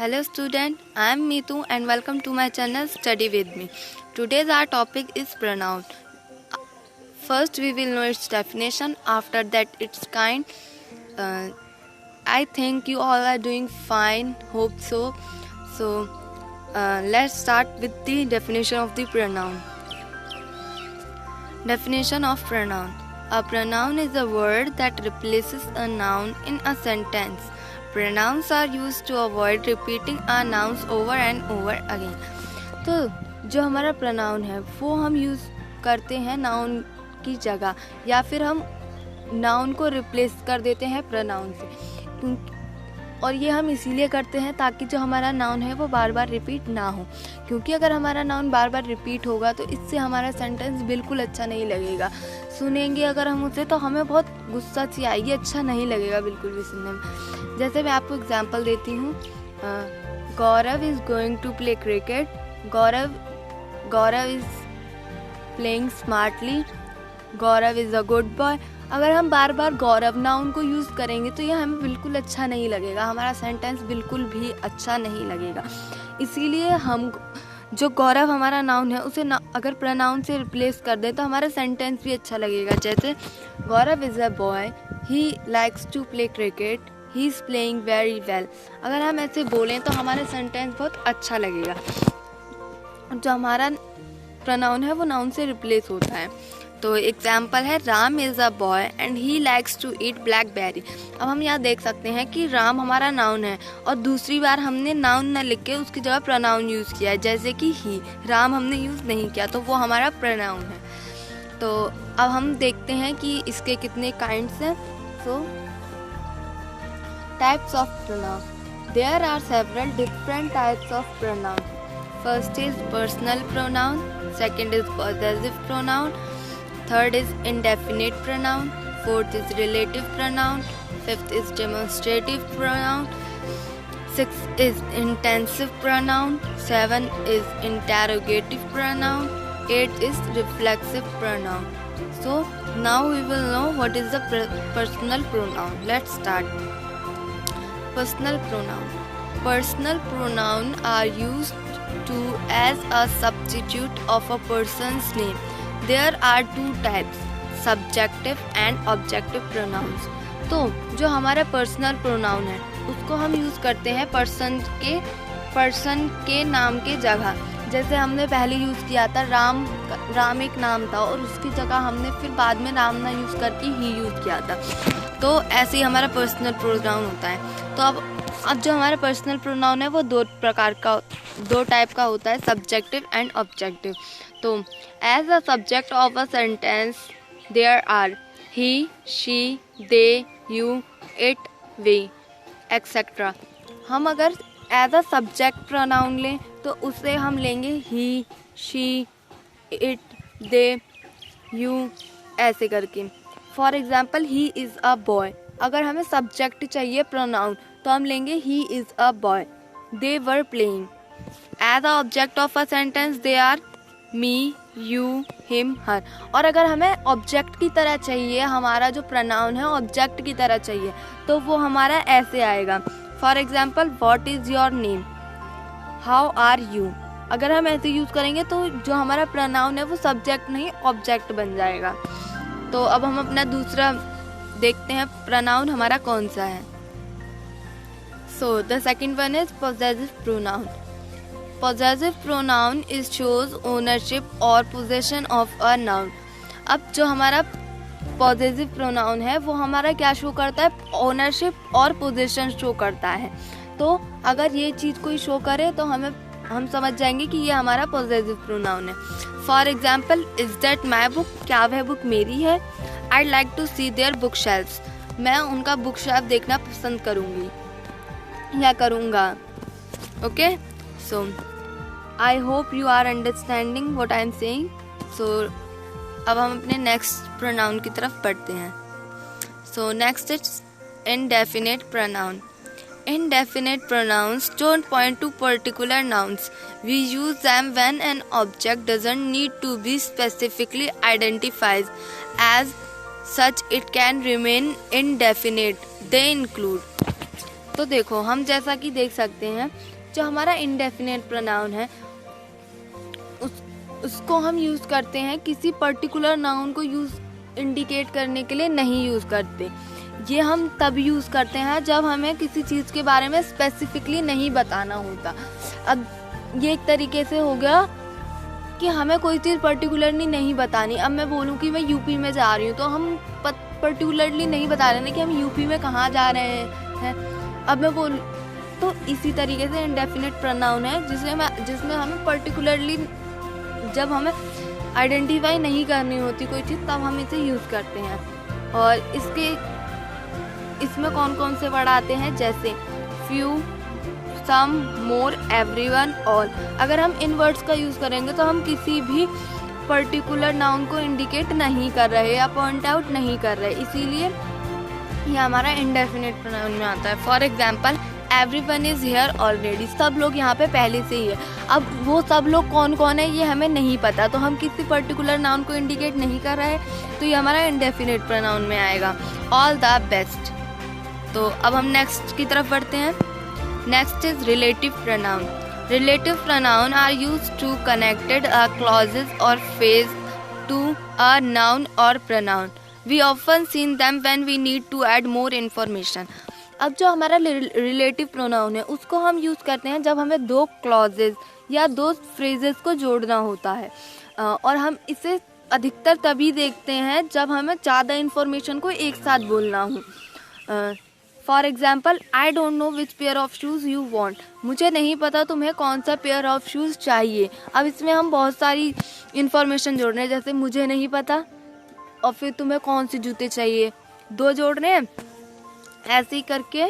Hello student, I am Meetu and welcome to my channel Study With Me. Today's our topic is pronoun. First we will know its definition, after that its kind. I think you all are doing fine, hope so. Let's start with the definition of the pronoun. Definition of pronoun. A pronoun is a word that replaces a noun in a sentence. Pronouns are used to avoid repeating our nouns over and over again. तो जो हमारा pronoun है वो हम use करते हैं noun की जगह या फिर हम noun को replace कर देते हैं pronoun से, और ये हम इसीलिए करते हैं ताकि जो हमारा नाउन है वो बार बार रिपीट ना हो, क्योंकि अगर हमारा नाउन बार बार रिपीट होगा तो इससे हमारा सेंटेंस बिल्कुल अच्छा नहीं लगेगा. सुनेंगे अगर हम उसे तो हमें बहुत गुस्सा सी आएगी, अच्छा नहीं लगेगा बिल्कुल भी सुनने में. जैसे मैं आपको एग्जांपल देती हूँ. Gaurav is going to play cricket. Gaurav is playing smartly. Gaurav is a good boy. अगर हम बार बार गौरव नाउन को यूज़ करेंगे तो यह हमें बिल्कुल अच्छा नहीं लगेगा, हमारा सेंटेंस बिल्कुल भी अच्छा नहीं लगेगा. इसीलिए हम जो गौरव हमारा नाउन है उसे अगर प्रोनाउन से रिप्लेस कर दें तो हमारा सेंटेंस भी अच्छा लगेगा. जैसे Gaurav is a boy, he likes to play cricket, he is playing very well. अगर हम ऐसे बोलें तो हमारा सेंटेंस बहुत अच्छा लगेगा. जो हमारा प्रोनाउन है वो नाउन से रिप्लेस होता है. तो एग्जाम्पल है Ram is a boy and he likes to eat blackberry. अब हम यहाँ देख सकते हैं कि राम हमारा नाउन है और दूसरी बार हमने नाउन न लिख के उसकी जगह प्रोनाउन यूज़ किया है, जैसे कि ही. राम हमने यूज़ नहीं किया तो वो हमारा प्रोनाउन है. तो अब हम देखते हैं कि इसके कितने काइंड्स हैं. So types of pronoun. There are several different types of pronoun. First is personal pronoun, second is possessive pronoun, third is indefinite pronoun, fourth is relative pronoun, fifth is demonstrative pronoun, sixth is intensive pronoun, seven is interrogative pronoun, eight is reflexive pronoun. So now we will know what is the personal pronoun. Let's start. Personal pronoun. Personal pronoun are used to as a substitute of a person's name. There are two types, subjective and objective pronouns. तो जो हमारा personal pronoun है उसको हम use करते हैं person के नाम के जगह. जैसे हमने पहले यूज़ किया था राम एक नाम था और उसकी जगह हमने फिर बाद में नाम ना यूज़ करके ही यूज़ किया था. तो ऐसे ही हमारा पर्सनल प्रोनाउन होता है. तो अब जो हमारा पर्सनल प्रोनाउन है वो दो टाइप का होता है, सब्जेक्टिव एंड ऑब्जेक्टिव. तो as a subject of a sentence there are he, she, they, you, it, we, etcetera. हम अगर एज अ सब्जेक्ट प्रोनाउन लें तो उसे हम लेंगे he, she, it, they, you, ऐसे करके. For example he is a boy. अगर हमें सब्जेक्ट चाहिए प्रोनाउन तो हम लेंगे he is a boy. They were playing. As a object of a sentence they are me, you, him, her. और अगर हमें ऑब्जेक्ट की तरह चाहिए, हमारा जो प्रोनाउन है ऑब्जेक्ट की तरह चाहिए, तो वो हमारा ऐसे आएगा. For example what is your name, how are you. अगर हम ऐसे यूज़ करेंगे तो जो हमारा प्रोनाउन है वो सब्जेक्ट नहीं ऑब्जेक्ट बन जाएगा. तो अब हम अपना दूसरा देखते हैं प्रोनाउन हमारा कौन सा है. So the second one is possessive pronoun. Possessive pronoun is shows ownership or possession of a noun. अब जो हमारा possessive pronoun है वो हमारा क्या शो करता है, ओनरशिप और पोजेशन शो करता है. तो अगर ये चीज़ कोई शो करे तो हम समझ जाएंगे कि ये हमारा possessive pronoun है. For example is that my book, क्या वह बुक मेरी है. I like to see their book shelves, मैं उनका बुक शेल्फ देखना पसंद करूँगी या करूँगा. Okay, so I hope you are understanding what I am saying. So अब हम अपने next pronoun की तरफ बढ़ते हैं. So next is indefinite pronoun. Indefinite pronouns don't point to particular nouns. We use them when an object doesn't need to be specifically identified. As such, it can remain indefinite. They include. तो देखो, हम जैसा कि देख सकते हैं, जो हमारा इंडेफिनिट प्रोनाउन है उसको हम यूज़ करते हैं किसी पर्टिकुलर नाउन को इंडिकेट करने के लिए नहीं यूज़ करते। ये हम तब यूज़ करते हैं जब हमें किसी चीज़ के बारे में स्पेसिफिकली नहीं बताना होता। अब ये एक तरीके से हो गया कि हमें कोई चीज़ पर्टिकुलरली नहीं बतानी। अब मैं बोलूँ कि मैं यूपी में जा रही हूँ, तो हम पर्टिकुलरली नहीं बता रहे हैं कि हम यूपी में कहाँ जा रहे हैं। अब मैं बोल तो इसी तरीके से इंडेफिनिट प्रोनाउन है जिसमें हमें पर्टिकुलरली, जब हमें आइडेंटिफाई नहीं करनी होती कोई चीज़, तब हम इसे यूज़ करते हैं। और इसमें कौन कौन से वर्ड आते हैं, जैसे फ्यू, सम, मोर, एवरीवन, ऑल। अगर हम इन वर्ड्स का यूज़ करेंगे तो हम किसी भी पर्टिकुलर नाउन को इंडिकेट नहीं कर रहे या पॉइंट आउट नहीं कर रहे, इसीलिए ये हमारा इंडेफिनिट प्रोनाउन में आता है। For example, everyone is here already, सब लोग यहाँ पे पहले से ही है। अब वो सब लोग कौन कौन है ये हमें नहीं पता, तो हम किसी पर्टिकुलर नाउन को इंडिकेट नहीं कर रहे, तो ये हमारा इंडेफिनिट प्रोनाउन में आएगा। All the best. तो अब हम नेक्स्ट की तरफ बढ़ते हैं। Next is relative pronoun. Relative pronoun are used to connected a clauses or phrase to a noun or pronoun. We often seen them when we need to add more information. अब जो हमारा relative pronoun है उसको हम use करते हैं जब हमें दो क्लॉजेज या दो फ्रेजेस को जोड़ना होता है, और हम इसे अधिकतर तभी देखते हैं जब हमें ज़्यादा इन्फॉर्मेशन को एक साथ बोलना हो। For example, I don't know which pair of shoes you want. मुझे नहीं पता तुम्हें कौन सा पेयर ऑफ शूज़ चाहिए। अब इसमें हम बहुत सारी इन्फॉर्मेशन जोड़ रहे हैं, जैसे मुझे नहीं पता और फिर तुम्हें कौन से जूते चाहिए, दो जोड़ रहे हैं, ऐसे ही करके।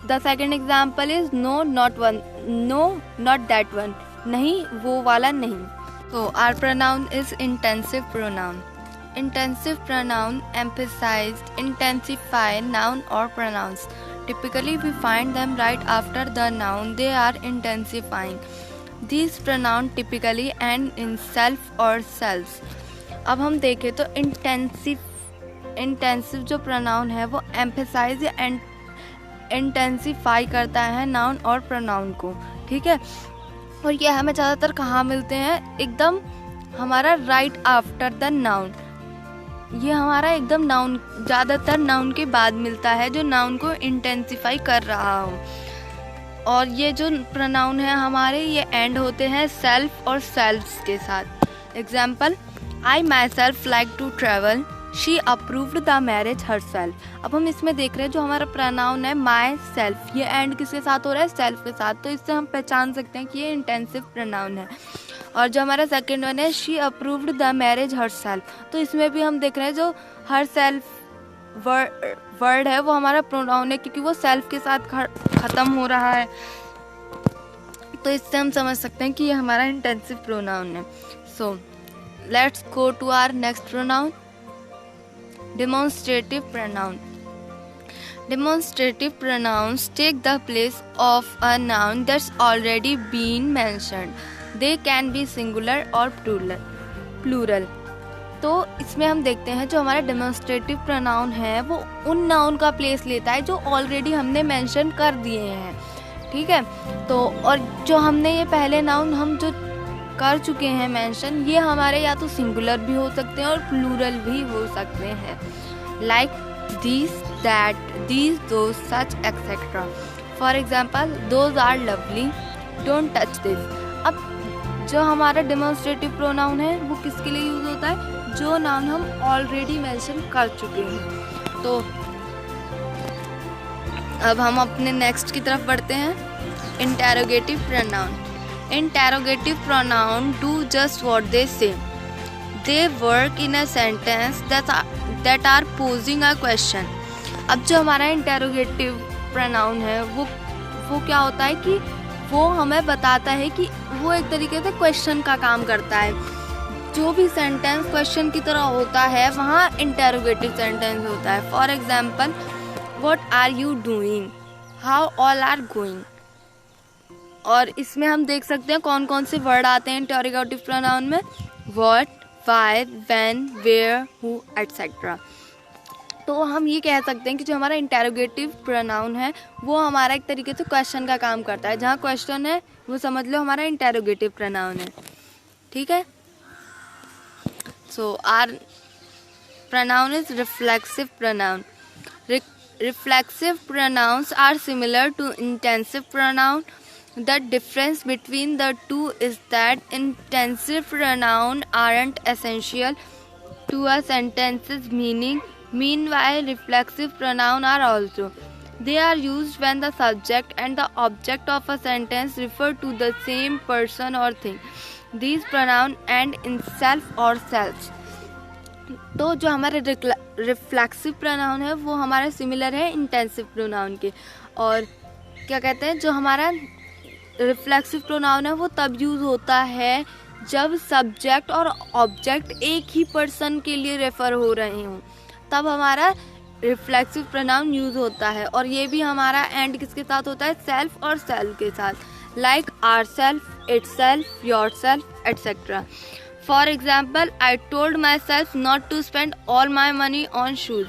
The second example is no not one, no not that one, नहीं वो वाला नहीं। तो our pronoun is intensive pronoun. Intensive pronoun emphasize, intensify noun or pronouns. Typically, we find them right after the noun they are intensifying. These pronouns typically end in self or selves. अब हम देखें तो intensive जो pronoun है वो emphasize या intensify करता है नाउन और प्रोनाउन को, ठीक है। और ये हमें ज़्यादातर कहाँ मिलते हैं, एकदम हमारा राइट आफ्टर द नाउन। ये हमारा एकदम नाउन, ज़्यादातर नाउन के बाद मिलता है जो नाउन को इंटेंसिफाई कर रहा हो। और ये जो प्रोनाउन है हमारे, ये एंड होते हैं सेल्फ और सेल्फ्स के साथ। Example, I myself like to travel, she approved the marriage herself. अब हम इसमें देख रहे हैं जो हमारा प्रोनाउन है माई सेल्फ, ये एंड किसके साथ हो रहा है, सेल्फ के साथ। तो इससे हम पहचान सकते हैं कि ये इंटेंसिव प्रोनाउन है। और जो हमारा सेकेंड वन है she approved the marriage herself, तो इसमें भी हम देख रहे हैं जो हरसेल्फ वर्ड है वो हमारा प्रोनाउन है, क्योंकि वो सेल्फ के साथ ख़त्म हो रहा है। तो इससे हम समझ सकते हैं कि ये हमारा इंटेंसिव प्रोनाउन है। So let's go to our next pronoun, demonstrative pronoun. Demonstrative pronouns take the place of a noun that's already been mentioned. They can be singular or plural. तो इसमें हम देखते हैं जो हमारा डेमोन्स्ट्रेटिव प्रोनाउन है वो उन नाउन का प्लेस लेता है जो ऑलरेडी हमने मेंशन कर दिए हैं, ठीक है। तो और जो हमने ये पहले नाउन हम जो कर चुके हैं मेंशन, ये हमारे या तो सिंगुलर भी हो सकते हैं और प्लूरल भी हो सकते हैं। Like these, that, these, those, such, etc. For example, those are lovely, don't touch this. अब जो हमारा डेमोन्स्ट्रेटिव प्रोनाउन है वो किसके लिए यूज होता है, जो नाउन हम ऑलरेडी मेंशन कर चुके हैं। तो अब हम अपने नेक्स्ट की तरफ बढ़ते हैं, interrogative pronoun. Interrogative pronoun do just what they से। They work in a sentence that are posing a question. अब जो हमारा इंटेरोगेटिव प्रोनाउन है वो क्या होता है कि वो हमें बताता है कि वो एक तरीके से क्वेश्चन का काम करता है। जो भी सेंटेंस क्वेश्चन की तरह होता है वहाँ इंटेरोगेटिव सेंटेंस होता है। For example, what are you doing, how all are going. और इसमें हम देख सकते हैं कौन कौन से वर्ड आते हैं इंटेरोगेटिव प्रोनाउन में, what, why, when, where, who, etc. तो हम ये कह सकते हैं कि जो हमारा इंटेरोगेटिव प्रोनाउन है वो हमारा एक तरीके से क्वेश्चन का काम करता है। जहाँ क्वेश्चन है वो समझ लो हमारा इंटेरोगेटिव प्रोनाउन है। ठीक है। सो are pronoun is reflexive pronoun. Reflexive pronouns are similar to intensive pronoun. The difference between the two is that intensive pronoun aren't essential to a sentence's meaning. Meanwhile, reflexive pronoun are also. They are used when the subject and the object of a sentence refer to the same person or thing. These pronouns end in self or selves. तो जो हमारे reflexive pronoun है वो हमारे similar है intensive pronoun के। और क्या कहते हैं, जो हमारा रिफ्लेक्सिव प्रोनाउन है वो तब यूज़ होता है जब सब्जेक्ट और ऑब्जेक्ट एक ही पर्सन के लिए रेफ़र हो रहे हों, तब हमारा रिफ्लेक्सिव प्रोनाउन यूज़ होता है। और ये भी हमारा एंड किसके साथ होता है, सेल्फ और सेल्फ के साथ, like ourself, itself, yourself etcetera. For example, I told myself not to spend all my money on shoes.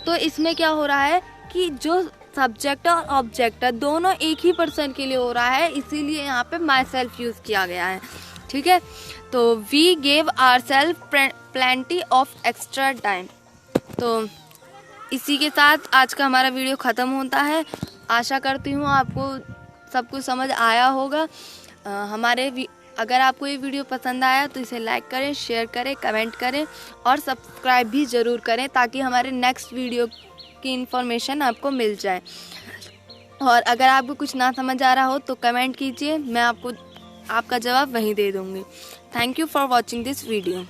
तो इसमें क्या हो रहा है कि जो सब्जेक्ट और ऑब्जेक्ट है दोनों एक ही पर्सन के लिए हो रहा है, इसीलिए यहाँ पे माई सेल्फ यूज़ किया गया है। ठीक है। तो we gave ourselves plenty of extra time। तो इसी के साथ आज का हमारा वीडियो ख़त्म होता है। आशा करती हूँ आपको सब कुछ समझ आया होगा। अगर आपको ये वीडियो पसंद आया तो इसे लाइक करें, शेयर करें, कमेंट करें और सब्सक्राइब भी ज़रूर करें ताकि हमारे नेक्स्ट वीडियो की इन्फॉर्मेशन आपको मिल जाए। और अगर आपको कुछ ना समझ आ रहा हो तो कमेंट कीजिए, मैं आपको आपका जवाब वहीं दे दूँगी। Thank you for watching this video.